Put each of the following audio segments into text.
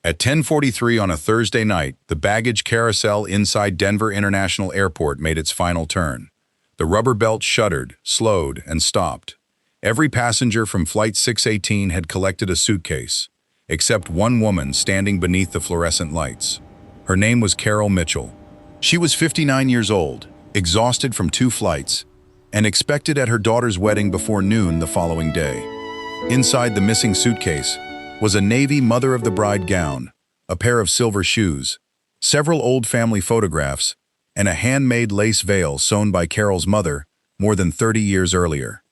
At 10:43 on a Thursday night, the baggage carousel inside Denver International Airport made its final turn. The rubber belt shuddered, slowed, and stopped. Every passenger from Flight 618 had collected a suitcase, except one woman standing beneath the fluorescent lights. Her name was Carol Mitchell. She was 59 years old, exhausted from 2 flights, and expected at her daughter's wedding before noon the following day. Inside the missing suitcase was a navy mother-of-the-bride gown, a pair of silver shoes, several old family photographs, and a handmade lace veil sewn by Carol's mother more than 30 years earlier.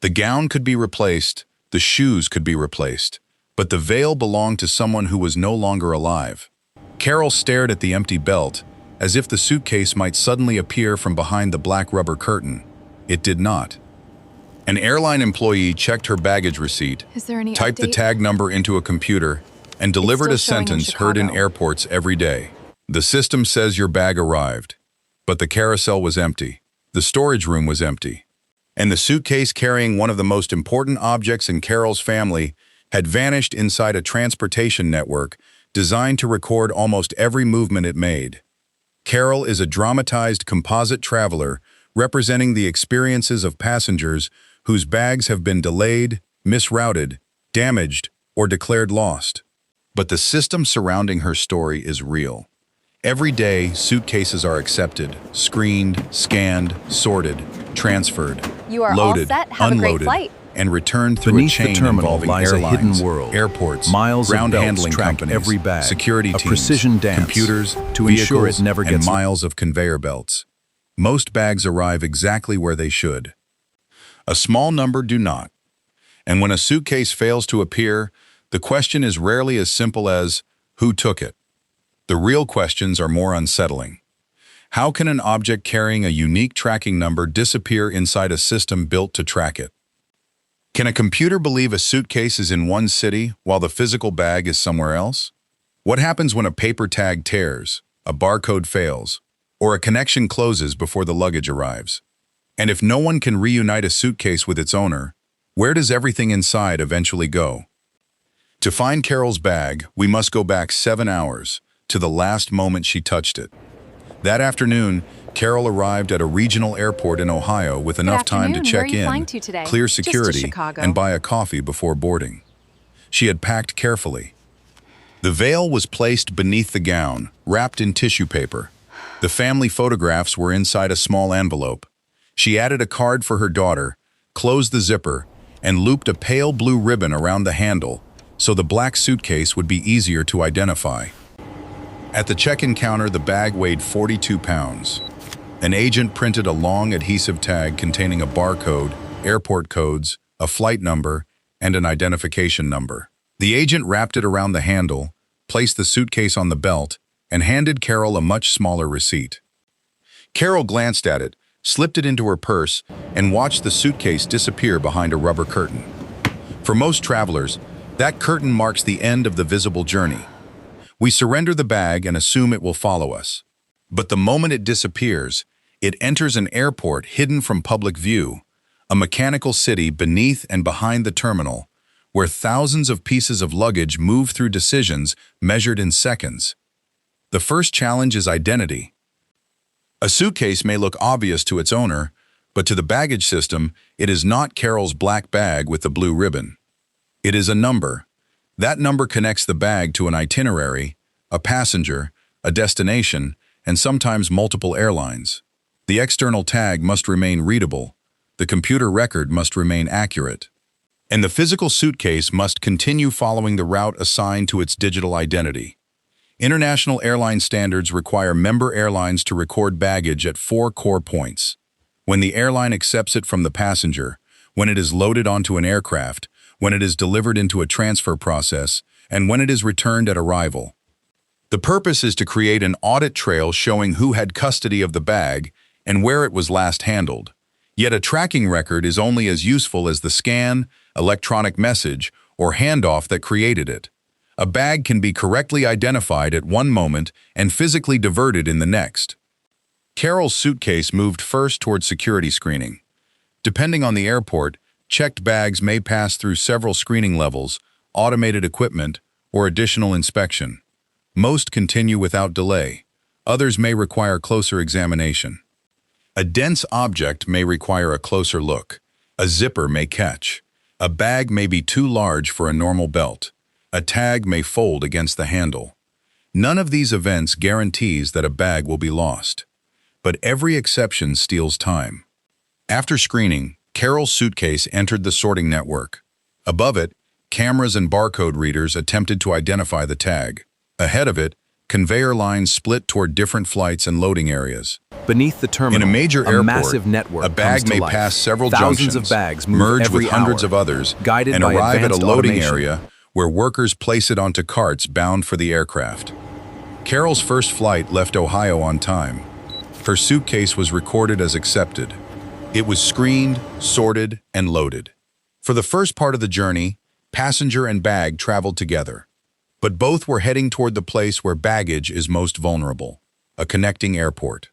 The gown could be replaced, the shoes could be replaced, but the veil belonged to someone who was no longer alive. Carol stared at the empty belt, as if the suitcase might suddenly appear from behind the black rubber curtain. It did not. An airline employee checked her baggage receipt, typed the tag number into a computer, and delivered a sentence heard in airports every day. The system says your bag arrived, but the carousel was empty. The storage room was empty. And the suitcase carrying one of the most important objects in Carol's family had vanished inside a transportation network designed to record almost every movement it made. Carol is a dramatized composite traveler representing the experiences of passengers whose bags have been delayed, misrouted, damaged, or declared lost. But the system surrounding her story is real. Every day, suitcases are accepted, screened, scanned, sorted, transferred, loaded, unloaded, and returned through a chain involving airlines, airports, ground handling companies, every bag, security teams, precision dance computers, to ensure it never gets and miles of conveyor belts. Most bags arrive exactly where they should. A small number do not. And when a suitcase fails to appear, the question is rarely as simple as, who took it? The real questions are more unsettling. How can an object carrying a unique tracking number disappear inside a system built to track it? Can a computer believe a suitcase is in one city while the physical bag is somewhere else? What happens when a paper tag tears, a barcode fails, or a connection closes before the luggage arrives? And if no one can reunite a suitcase with its owner, where does everything inside eventually go? To find Carol's bag, we must go back 7 hours, to the last moment she touched it. That afternoon, Carol arrived at a regional airport in Ohio with enough time to check in, clear security, and buy a coffee before boarding. She had packed carefully. The veil was placed beneath the gown, wrapped in tissue paper. The family photographs were inside a small envelope. She added a card for her daughter, closed the zipper, and looped a pale blue ribbon around the handle so the black suitcase would be easier to identify. At the check-in counter, the bag weighed 42 pounds. An agent printed a long adhesive tag containing a barcode, airport codes, a flight number, and an identification number. The agent wrapped it around the handle, placed the suitcase on the belt, and handed Carol a much smaller receipt. Carol glanced at it, slipped it into her purse, and watched the suitcase disappear behind a rubber curtain. For most travelers, that curtain marks the end of the visible journey. We surrender the bag and assume it will follow us. But the moment it disappears, it enters an airport hidden from public view, a mechanical city beneath and behind the terminal, where thousands of pieces of luggage move through decisions measured in seconds. The first challenge is identity. A suitcase may look obvious to its owner, but to the baggage system, it is not Carol's black bag with the blue ribbon. It is a number. That number connects the bag to an itinerary, a passenger, a destination, and sometimes multiple airlines. The external tag must remain readable. The computer record must remain accurate. And the physical suitcase must continue following the route assigned to its digital identity. International airline standards require member airlines to record baggage at 4 core points: when the airline accepts it from the passenger, when it is loaded onto an aircraft, when it is delivered into a transfer process, and when it is returned at arrival. The purpose is to create an audit trail showing who had custody of the bag and where it was last handled. Yet a tracking record is only as useful as the scan, electronic message, or handoff that created it. A bag can be correctly identified at one moment and physically diverted in the next. Carol's suitcase moved first toward security screening. Depending on the airport, checked bags may pass through several screening levels, automated equipment, or additional inspection. Most continue without delay. Others may require closer examination. A dense object may require a closer look. A zipper may catch. A bag may be too large for a normal belt. A tag may fold against the handle. None of these events guarantees that a bag will be lost. But every exception steals time. After screening, Carol's suitcase entered the sorting network. Above it, cameras and barcode readers attempted to identify the tag. Ahead of it, conveyor lines split toward different flights and loading areas. Beneath the terminal, in a major airport, massive network a bag may life. pass several Thousands junctions, of bags move merge every with hundreds hour, of others, guided and by arrive at a advanced loading automation. area where workers place it onto carts bound for the aircraft. Carol's first flight left Ohio on time. Her suitcase was recorded as accepted. It was screened, sorted, and loaded. For the first part of the journey, passenger and bag traveled together. But both were heading toward the place where baggage is most vulnerable, a connecting airport.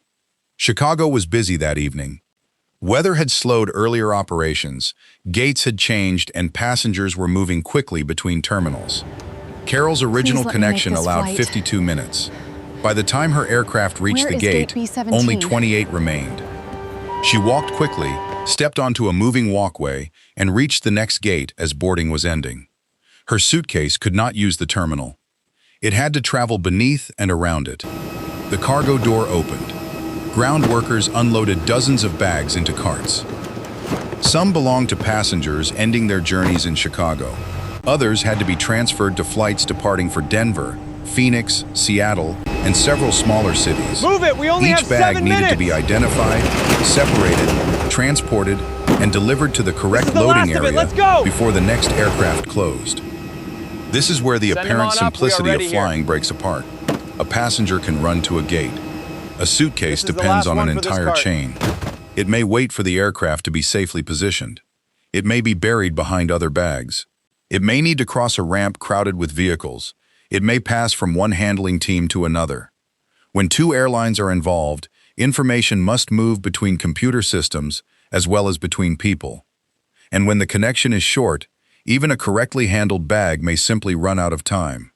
Chicago was busy that evening. Weather had slowed earlier operations, gates had changed, and passengers were moving quickly between terminals. Carol's original connection allowed 52 minutes. By the time her aircraft reached the gate, only 28 remained. She walked quickly, stepped onto a moving walkway, and reached the next gate as boarding was ending. Her suitcase could not use the terminal. It had to travel beneath and around it. The cargo door opened. Ground workers unloaded dozens of bags into carts. Some belonged to passengers ending their journeys in Chicago. Others had to be transferred to flights departing for Denver, Phoenix, Seattle, and several smaller cities. Move it! We only have 7 minutes! Each bag needed to be identified, separated, transported, and delivered to the correct loading area before the next aircraft closed. This is where the apparent simplicity of flying breaks apart. A passenger can run to a gate. A suitcase depends on an entire chain. It may wait for the aircraft to be safely positioned. It may be buried behind other bags. It may need to cross a ramp crowded with vehicles. It may pass from one handling team to another. When two airlines are involved, information must move between computer systems as well as between people. And when the connection is short, even a correctly handled bag may simply run out of time.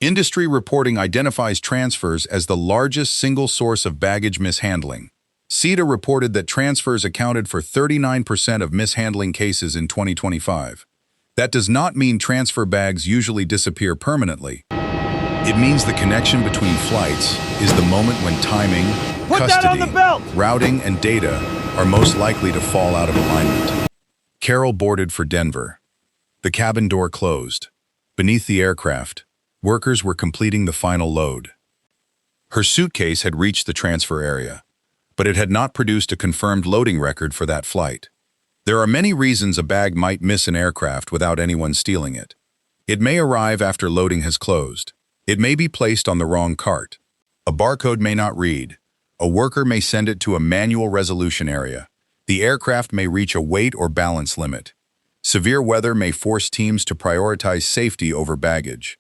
Industry reporting identifies transfers as the largest single source of baggage mishandling. CETA reported that transfers accounted for 39% of mishandling cases in 2025. That does not mean transfer bags usually disappear permanently. It means the connection between flights is the moment when timing, custody, routing, and data are most likely to fall out of alignment. Carol boarded for Denver. The cabin door closed. Beneath the aircraft, workers were completing the final load. Her suitcase had reached the transfer area, but it had not produced a confirmed loading record for that flight. There are many reasons a bag might miss an aircraft without anyone stealing it. It may arrive after loading has closed. It may be placed on the wrong cart. A barcode may not read. A worker may send it to a manual resolution area. The aircraft may reach a weight or balance limit. Severe weather may force teams to prioritize safety over baggage.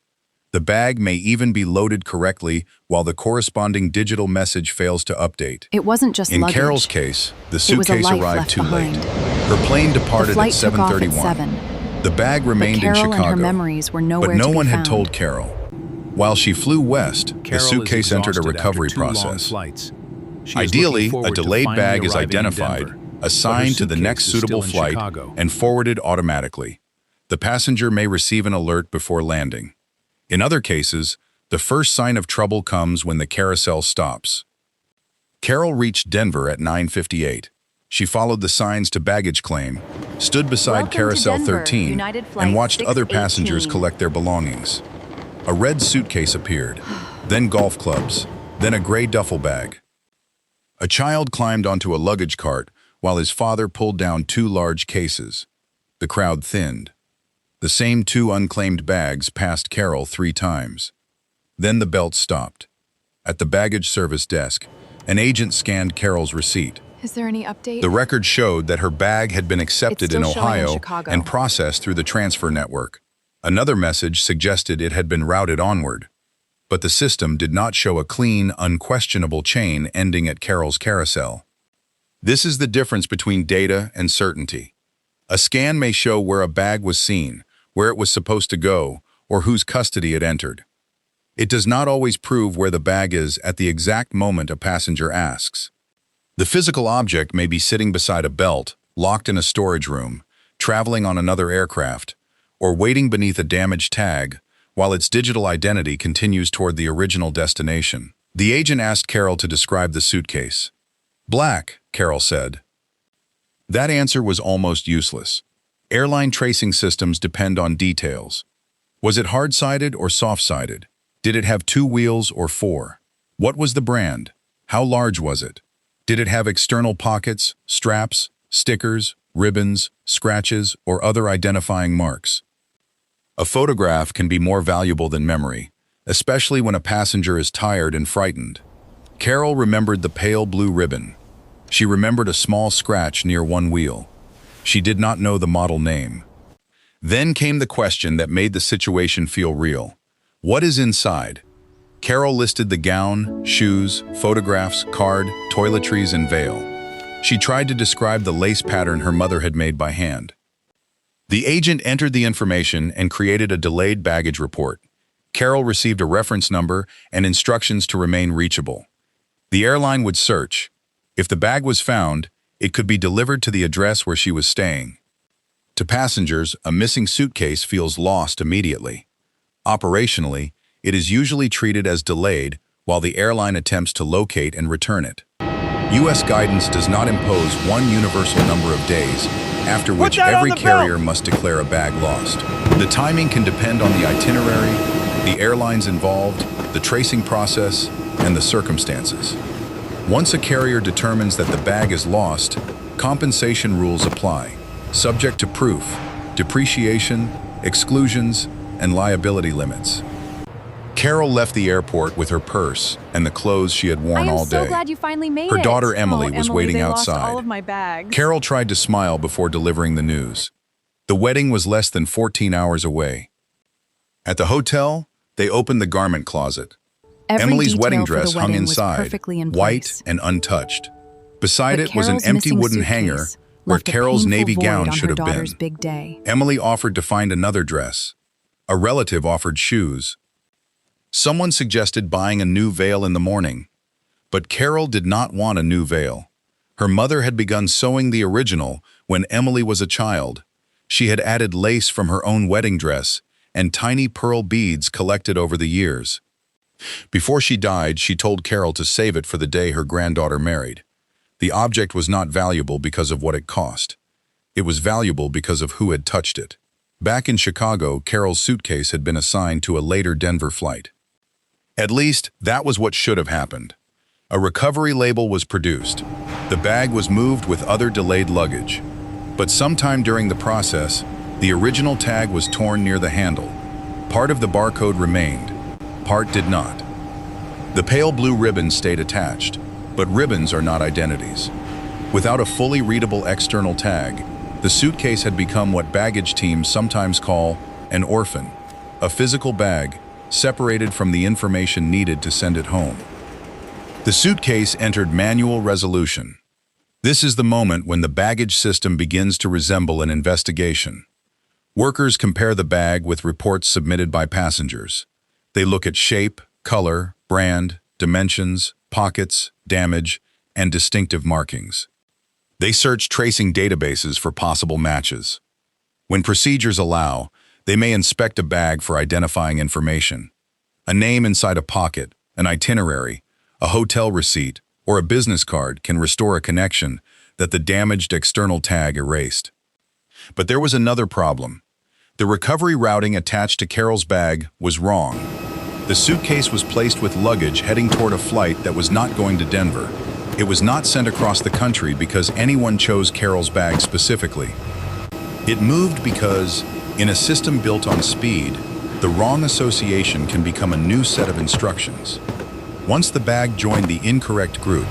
The bag may even be loaded correctly while the corresponding digital message fails to update. It wasn't just In luggage. Carol's case, the suitcase arrived too late. Her plane The departed flight at took off at 7:31. 7. The bag remained in Carol and her Chicago, memories were nowhere but no to be one had found. told Carol. While she flew west, the Carol suitcase is entered a exhausted recovery after 2 long process. flights. She is Ideally, looking a forward to delayed finally bag is arriving in identified, Denver, assigned to the suitcase next is still suitable in flight, Chicago. and forwarded automatically. The passenger may receive an alert before landing. In other cases, the first sign of trouble comes when the carousel stops. Carol reached Denver at 9:58. She followed the signs to baggage claim, stood beside Welcome to Carousel Denver, 13, United Flight and watched other 618. passengers collect their belongings. A red suitcase appeared, then golf clubs, then a gray duffel bag. A child climbed onto a luggage cart while his father pulled down 2 large cases. The crowd thinned. The same 2 unclaimed bags passed Carol 3 times. Then the belt stopped. At the baggage service desk, an agent scanned Carol's receipt. Is there any update? The record showed that her bag had been accepted in It's still showing in Ohio Chicago. and processed through the transfer network. Another message suggested it had been routed onward, but the system did not show a clean, unquestionable chain ending at Carol's carousel. This is the difference between data and certainty. A scan may show where a bag was seen, where it was supposed to go, or whose custody it entered. It does not always prove where the bag is at the exact moment a passenger asks. The physical object may be sitting beside a belt, locked in a storage room, traveling on another aircraft, or waiting beneath a damaged tag, while its digital identity continues toward the original destination. The agent asked Carol to describe the suitcase. "Black," Carol said. That answer was almost useless. Airline tracing systems depend on details. Was it hard-sided or soft-sided? Did it have 2 wheels or 4? What was the brand? How large was it? Did it have external pockets, straps, stickers, ribbons, scratches, or other identifying marks? A photograph can be more valuable than memory, especially when a passenger is tired and frightened. Carol remembered the pale blue ribbon. She remembered a small scratch near one wheel. She did not know the model name. Then came the question that made the situation feel real. What is inside? Carol listed the gown, shoes, photographs, card, toiletries, and veil. She tried to describe the lace pattern her mother had made by hand. The agent entered the information and created a delayed baggage report. Carol received a reference number and instructions to remain reachable. The airline would search. If the bag was found, it could be delivered to the address where she was staying. To passengers, a missing suitcase feels lost immediately. Operationally, it is usually treated as delayed while the airline attempts to locate and return it. U.S. guidance does not impose one universal number of days, after which every carrier must declare a bag lost. The timing can depend on the itinerary, the airlines involved, the tracing process, and the circumstances. Once a carrier determines that the bag is lost, compensation rules apply, subject to proof, depreciation, exclusions, and liability limits. Carol left the airport with her purse and the clothes she had worn all day. I'm so glad you finally made it. Her daughter Emily was Emily, waiting they outside. Lost all of my bags. Carol tried to smile before delivering the news. The wedding was less than 14 hours away. At the hotel, they opened the garment closet. Emily's wedding dress hung inside, white and untouched. Beside it was an empty wooden hanger where Carol's navy gown should have been. Emily offered to find another dress. A relative offered shoes. Someone suggested buying a new veil in the morning. But Carol did not want a new veil. Her mother had begun sewing the original when Emily was a child. She had added lace from her own wedding dress and tiny pearl beads collected over the years. Before she died, she told Carol to save it for the day her granddaughter married. The object was not valuable because of what it cost. It was valuable because of who had touched it. Back in Chicago, Carol's suitcase had been assigned to a later Denver flight. At least, that was what should have happened. A recovery label was produced. The bag was moved with other delayed luggage. But sometime during the process, the original tag was torn near the handle. Part of the barcode remained. Part did not. The pale blue ribbon stayed attached, but ribbons are not identities. Without a fully readable external tag, the suitcase had become what baggage teams sometimes call an orphan, a physical bag separated from the information needed to send it home. The suitcase entered manual resolution. This is the moment when the baggage system begins to resemble an investigation. Workers compare the bag with reports submitted by passengers. They look at shape, color, brand, dimensions, pockets, damage, and distinctive markings. They search tracing databases for possible matches. When procedures allow, they may inspect a bag for identifying information. A name inside a pocket, an itinerary, a hotel receipt, or a business card can restore a connection that the damaged external tag erased. But there was another problem. The recovery routing attached to Carol's bag was wrong. The suitcase was placed with luggage heading toward a flight that was not going to Denver. It was not sent across the country because anyone chose Carol's bag specifically. It moved because, in a system built on speed, the wrong association can become a new set of instructions. Once the bag joined the incorrect group,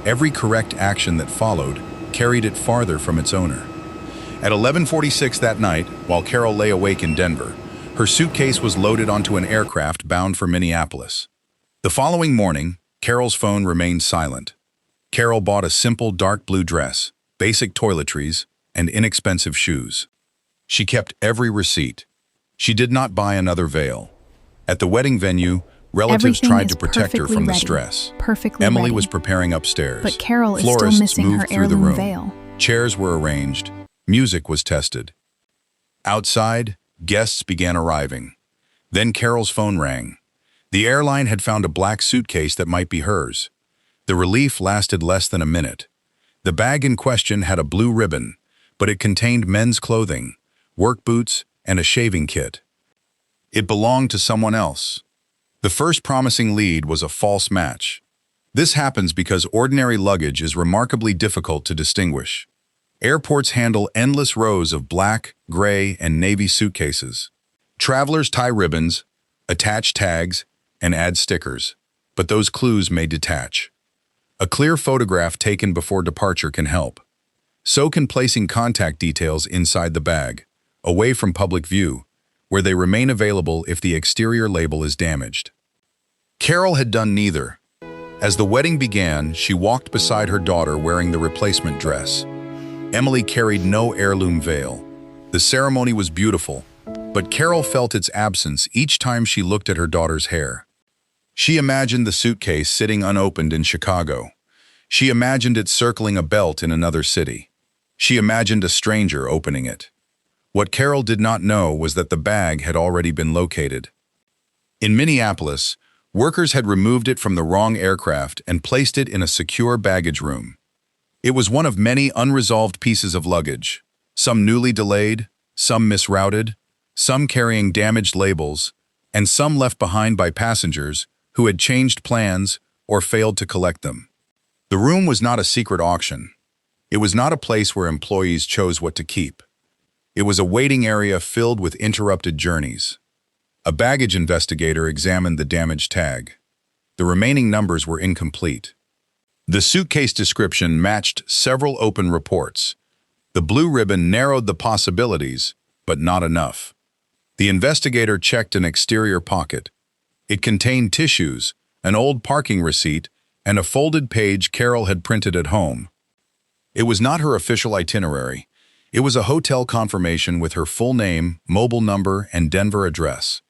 every correct action that followed carried it farther from its owner. At 11:46 that night, while Carol lay awake in Denver, her suitcase was loaded onto an aircraft bound for Minneapolis. The following morning, Carol's phone remained silent. Carol bought a simple dark blue dress, basic toiletries, and inexpensive shoes. She kept every receipt. She did not buy another veil. At the wedding venue, relatives Everything tried is to protect her perfectly from the ready. stress. Perfectly Emily ready. was preparing upstairs. But Carol is still Florists missing her moved through the heirloom room. veil. Chairs were arranged. Music was tested. Outside, guests began arriving. Then Carol's phone rang. The airline had found a black suitcase that might be hers. The relief lasted less than a minute. The bag in question had a blue ribbon, but it contained men's clothing, work boots, and a shaving kit. It belonged to someone else. The first promising lead was a false match. This happens because ordinary luggage is remarkably difficult to distinguish. Airports handle endless rows of black, gray, and navy suitcases. Travelers tie ribbons, attach tags, and add stickers, but those clues may detach. A clear photograph taken before departure can help. So can placing contact details inside the bag, away from public view, where they remain available if the exterior label is damaged. Carol had done neither. As the wedding began, she walked beside her daughter wearing the replacement dress. Emily carried no heirloom veil. The ceremony was beautiful, but Carol felt its absence each time she looked at her daughter's hair. She imagined the suitcase sitting unopened in Chicago. She imagined it circling a belt in another city. She imagined a stranger opening it. What Carol did not know was that the bag had already been located. In Minneapolis, workers had removed it from the wrong aircraft and placed it in a secure baggage room. It was one of many unresolved pieces of luggage, some newly delayed, some misrouted, some carrying damaged labels, and some left behind by passengers who had changed plans or failed to collect them. The room was not a secret auction. It was not a place where employees chose what to keep. It was a waiting area filled with interrupted journeys. A baggage investigator examined the damaged tag. The remaining numbers were incomplete. The suitcase description matched several open reports. The blue ribbon narrowed the possibilities, but not enough. The investigator checked an exterior pocket. It contained tissues, an old parking receipt, and a folded page Carol had printed at home. It was not her official itinerary. It was a hotel confirmation with her full name, mobile number, and Denver address.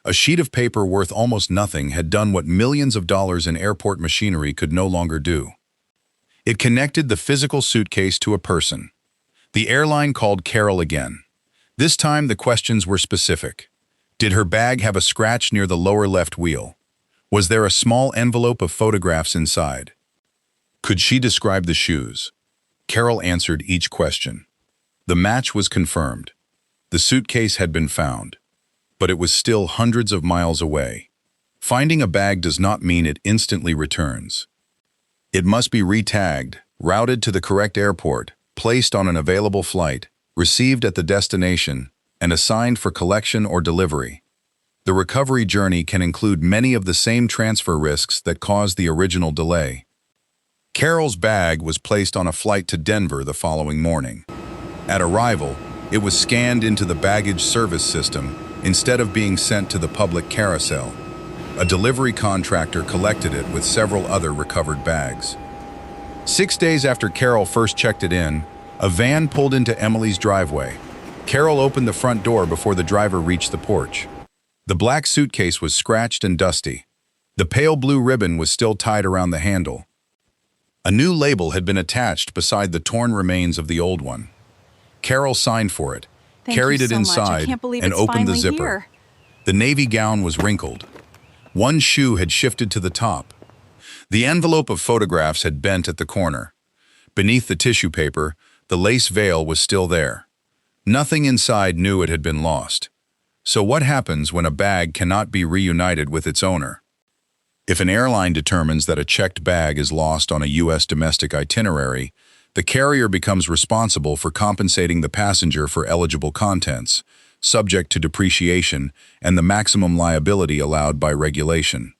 A sheet of paper worth almost nothing had done what millions of dollars in airport machinery could no longer do. It connected the physical suitcase to a person. The airline called Carol again. This time the questions were specific. Did her bag have a scratch near the lower left wheel? Was there a small envelope of photographs inside? Could she describe the shoes? Carol answered each question. The match was confirmed. The suitcase had been found, but it was still hundreds of miles away. Finding a bag does not mean it instantly returns. It must be re-tagged, routed to the correct airport, placed on an available flight, received at the destination, and assigned for collection or delivery. The recovery journey can include many of the same transfer risks that caused the original delay. Carol's bag was placed on a flight to Denver the following morning. At arrival, it was scanned into the baggage service system instead of being sent to the public carousel. A delivery contractor collected it with several other recovered bags. 6 days after Carol first checked it in, a van pulled into Emily's driveway. Carol opened the front door before the driver reached the porch. The black suitcase was scratched and dusty. The pale blue ribbon was still tied around the handle. A new label had been attached beside the torn remains of the old one. Carol signed for it, carried it inside, and opened the zipper. The navy gown was wrinkled. One shoe had shifted to the top. The envelope of photographs had bent at the corner. Beneath the tissue paper, the lace veil was still there. Nothing inside knew it had been lost. So what happens when a bag cannot be reunited with its owner? If an airline determines that a checked bag is lost on a U.S. domestic itinerary, the carrier becomes responsible for compensating the passenger for eligible contents, subject to depreciation and the maximum liability allowed by regulation.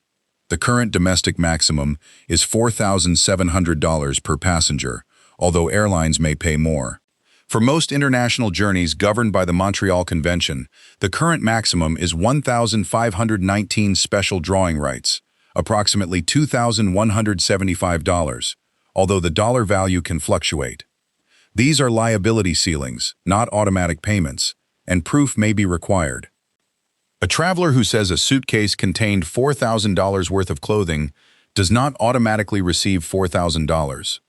The current domestic maximum is $4,700 per passenger, although airlines may pay more. For most international journeys governed by the Montreal Convention, the current maximum is 1,519 special drawing rights, approximately $2,175, although the dollar value can fluctuate. These are liability ceilings, not automatic payments, and proof may be required. A traveler who says a suitcase contained $4,000 worth of clothing does not automatically receive $4,000.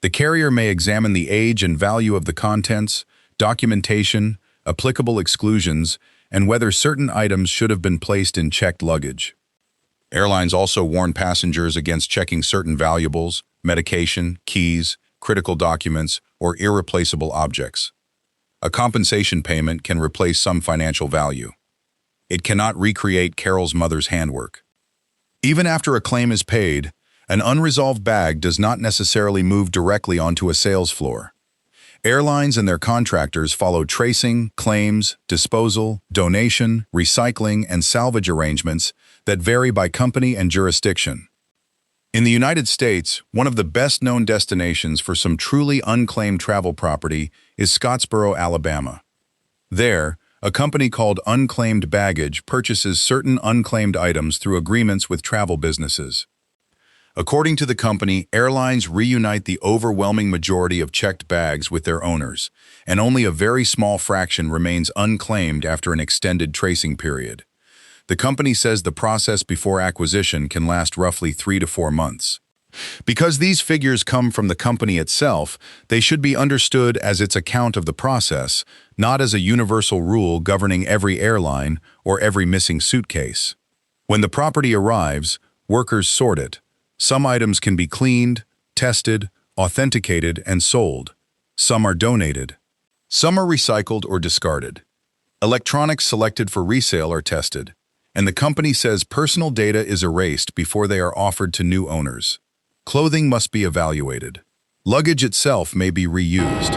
The carrier may examine the age and value of the contents, documentation, applicable exclusions, and whether certain items should have been placed in checked luggage. Airlines also warn passengers against checking certain valuables, medication, keys, critical documents, or irreplaceable objects. A compensation payment can replace some financial value. It cannot recreate Carol's mother's handwork. Even after a claim is paid, an unresolved bag does not necessarily move directly onto a sales floor. Airlines and their contractors follow tracing, claims, disposal, donation, recycling, and salvage arrangements that vary by company and jurisdiction. In the United States, one of the best-known destinations for some truly unclaimed travel property is Scottsboro, Alabama. There, a company called Unclaimed Baggage purchases certain unclaimed items through agreements with travel businesses. According to the company, airlines reunite the overwhelming majority of checked bags with their owners, and only a very small fraction remains unclaimed after an extended tracing period. The company says the process before acquisition can last roughly 3 to 4 months. Because these figures come from the company itself, they should be understood as its account of the process, not as a universal rule governing every airline or every missing suitcase. When the property arrives, workers sort it. Some items can be cleaned, tested, authenticated, and sold. Some are donated. Some are recycled or discarded. Electronics selected for resale are tested, and the company says personal data is erased before they are offered to new owners. Clothing must be evaluated. Luggage itself may be reused.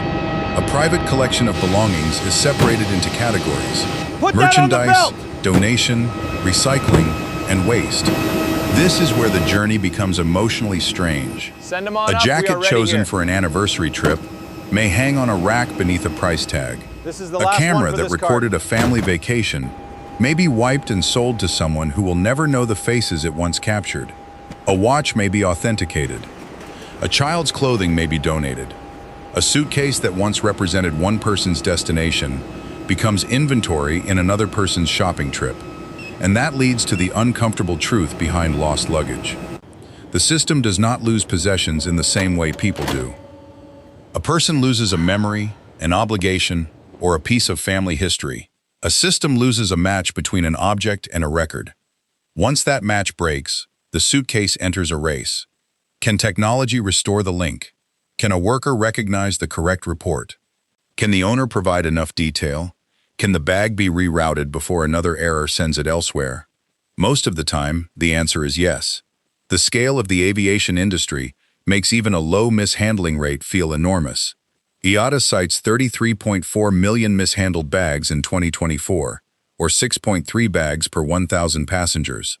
A private collection of belongings is separated into categories: merchandise, donation, recycling, and waste. This is where the journey becomes emotionally strange. A jacket chosen for an anniversary trip may hang on a rack beneath a price tag. A camera that recorded a family vacation may be wiped and sold to someone who will never know the faces it once captured. A watch may be authenticated. A child's clothing may be donated. A suitcase that once represented one person's destination becomes inventory in another person's shopping trip. And that leads to the uncomfortable truth behind lost luggage. The system does not lose possessions in the same way people do. A person loses a memory, an obligation, or a piece of family history. A system loses a match between an object and a record. Once that match breaks, the suitcase enters a race. Can technology restore the link? Can a worker recognize the correct report? Can the owner provide enough detail? Can the bag be rerouted before another error sends it elsewhere? Most of the time, the answer is yes. The scale of the aviation industry makes even a low mishandling rate feel enormous. IATA cites 33.4 million mishandled bags in 2024, or 6.3 bags per 1,000 passengers.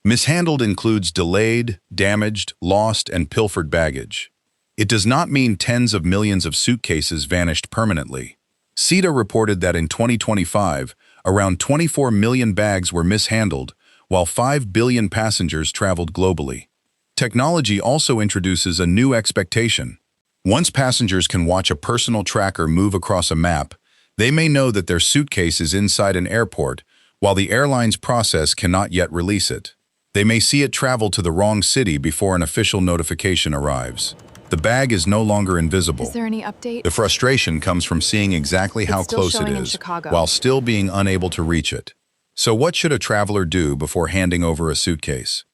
Mishandled includes delayed, damaged, lost, and pilfered baggage. It does not mean tens of millions of suitcases vanished permanently. CETA reported that in 2025, around 24 million bags were mishandled, while 5 billion passengers traveled globally. Technology also introduces a new expectation. Once passengers can watch a personal tracker move across a map, they may know that their suitcase is inside an airport, while the airline's process cannot yet release it. They may see it travel to the wrong city before an official notification arrives. The bag is no longer invisible. Is there any update? The frustration comes from seeing exactly how close it is, while still being unable to reach it. So what should a traveler do before handing over a suitcase?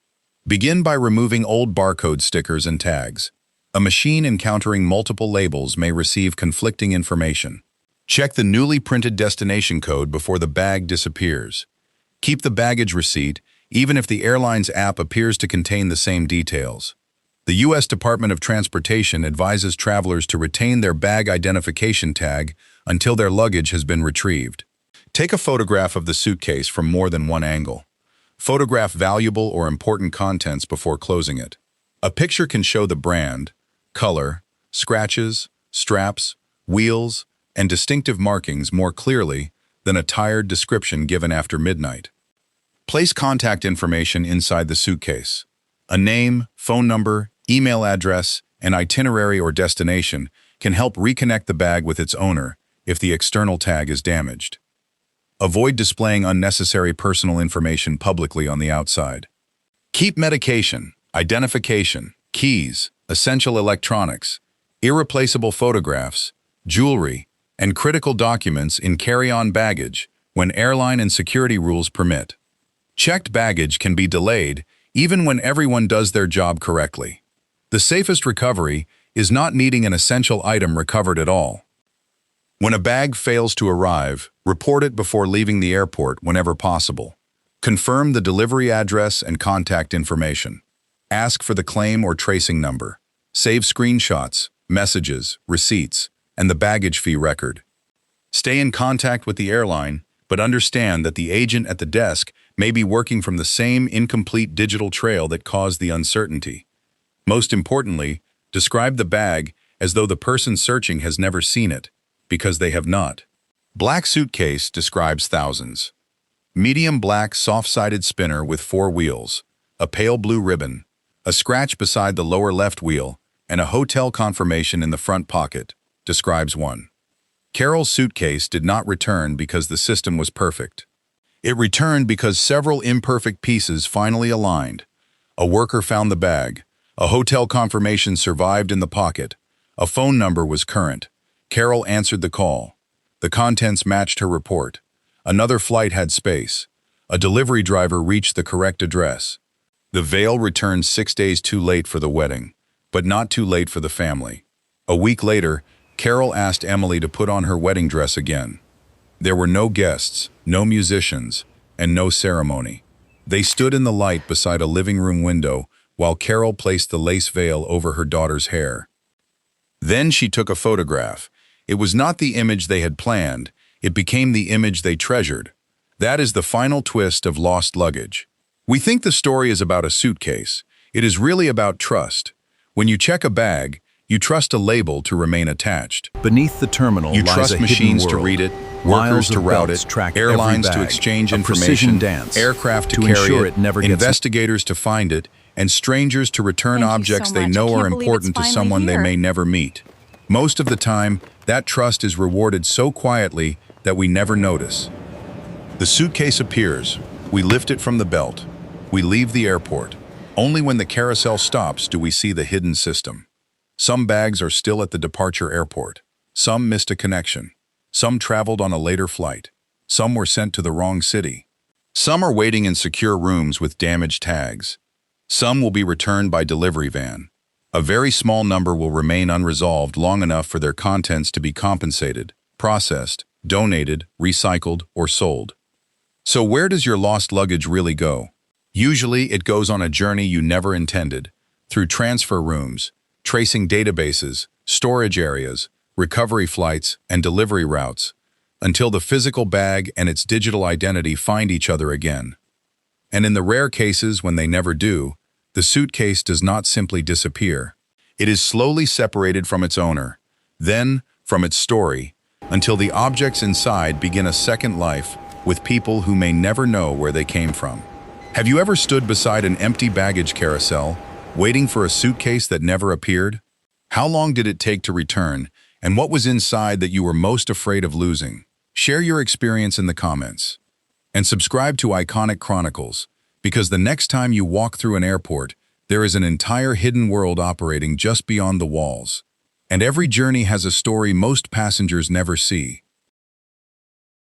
Begin by removing old barcode stickers and tags. A machine encountering multiple labels may receive conflicting information. Check the newly printed destination code before the bag disappears. Keep the baggage receipt, even if the airline's app appears to contain the same details. The U.S. Department of Transportation advises travelers to retain their bag identification tag until their luggage has been retrieved. Take a photograph of the suitcase from more than one angle. Photograph valuable or important contents before closing it. A picture can show the brand, color, scratches, straps, wheels, and distinctive markings more clearly than a tired description given after midnight. Place contact information inside the suitcase. A name, phone number, email address, and itinerary or destination can help reconnect the bag with its owner if the external tag is damaged. Avoid displaying unnecessary personal information publicly on the outside. Keep medication, identification, keys, essential electronics, irreplaceable photographs, jewelry, and critical documents in carry-on baggage when airline and security rules permit. Checked baggage can be delayed even when everyone does their job correctly. The safest recovery is not needing an essential item recovered at all. When a bag fails to arrive, report it before leaving the airport whenever possible. Confirm the delivery address and contact information. Ask for the claim or tracing number. Save screenshots, messages, receipts, and the baggage fee record. Stay in contact with the airline, but understand that the agent at the desk may be working from the same incomplete digital trail that caused the uncertainty. Most importantly, describe the bag as though the person searching has never seen it, because they have not. Black suitcase describes thousands. Medium black soft-sided spinner with 4 wheels, a pale blue ribbon, a scratch beside the lower left wheel, and a hotel confirmation in the front pocket, describes 1. Carol's suitcase did not return because the system was perfect. It returned because several imperfect pieces finally aligned. A worker found the bag. A hotel confirmation survived in the pocket. A phone number was current. Carol answered the call. The contents matched her report. Another flight had space. A delivery driver reached the correct address. The veil returned 6 days too late for the wedding, but not too late for the family. A week later, Carol asked Emily to put on her wedding dress again. There were no guests, no musicians, and no ceremony. They stood in the light beside a living room window while Carol placed the lace veil over her daughter's hair. Then she took a photograph. It was not the image they had planned, it became the image they treasured. That is the final twist of Lost Luggage. We think the story is about a suitcase. It is really about trust. When you check a bag, you trust a label to remain attached. Beneath the terminal You lies trust a machines hidden to world. read it, Miles workers to of route belts it, track airlines every to bag, exchange a precision information, dance aircraft to to carry ensure it, it never gets investigators to find it, and strangers to return Thank you objects so they much. know I are can't believe important it's to finally someone they here. may never meet. Most of the time, that trust is rewarded so quietly that we never notice. The suitcase appears. We lift it from the belt. We leave the airport. Only when the carousel stops do we see the hidden system. Some bags are still at the departure airport. Some missed a connection. Some traveled on a later flight. Some were sent to the wrong city. Some are waiting in secure rooms with damaged tags. Some will be returned by delivery van. A very small number will remain unresolved long enough for their contents to be compensated, processed, donated, recycled, or sold. So where does your lost luggage really go? Usually it goes on a journey you never intended, through transfer rooms, tracing databases, storage areas, recovery flights, and delivery routes, until the physical bag and its digital identity find each other again. And in the rare cases when they never do, the suitcase does not simply disappear. It is slowly separated from its owner, then from its story, until the objects inside begin a second life with people who may never know where they came from. Have you ever stood beside an empty baggage carousel, waiting for a suitcase that never appeared? How long did it take to return, and what was inside that you were most afraid of losing? Share your experience in the comments. And subscribe to Iconic Chronicles, because the next time you walk through an airport, there is an entire hidden world operating just beyond the walls. And every journey has a story most passengers never see.